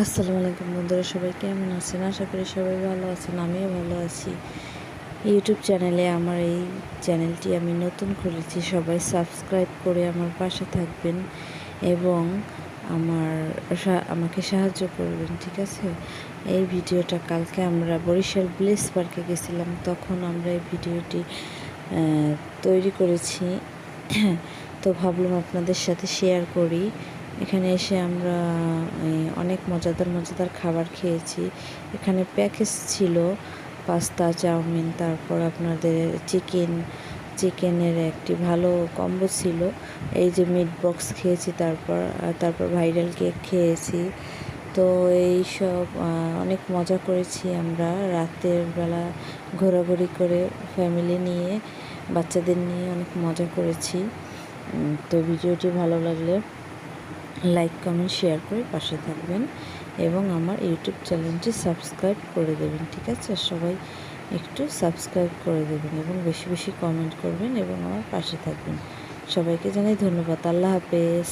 আসসালামু আলাইকুম বন্ধুরা, সবাই কেমন আছেন? আশা করি সবাই ভালো আছেন। আমিও ভালো আছি। ইউটিউব চ্যানেলে আমার এই চ্যানেলটি আমি নতুন খুলেছি। সবাই সাবস্ক্রাইব করে আমার পাশে থাকবেন এবং আমার আমাকে সাহায্য করবেন, ঠিক আছে? এই ভিডিওটা কালকে আমরা বরিশাল ব্লেস পার্কে গেছিলাম, তখন আমরা এই ভিডিওটি তৈরি করেছি। তো ভাবলাম আপনাদের সাথে শেয়ার করি। এখানে এসে আমরা অনেক মজাদার খাবার খেয়েছি। এখানে প্যাকেজ ছিল পাস্তা, চাউমিন, তারপর আপনাদের চিকেনের একটি ভালো কম্বো ছিল। এই যে মিট বক্স খেয়েছি, তারপর ভাইরাল কেক খেয়েছি। তো এই সব অনেক মজা করেছি আমরা। রাতের বেলা ঘোরাঘুরি করে ফ্যামিলি নিয়ে, বাচ্চাদের নিয়ে অনেক মজা করেছি। তো ভিডিওটি ভালো লাগলে লাইক, কমেন্ট, শেয়ার করে পাশে থাকবেন এবং আমার ইউটিউব চ্যানেলটি সাবস্ক্রাইব করে দেবেন, ঠিক আছে? সবাই একটু সাবস্ক্রাইব করে দেবেন এবং বেশি বেশি কমেন্ট করবেন এবং আমার পাশে থাকবেন। সবাইকে জানাই ধন্যবাদ। আল্লাহ হাফেজ।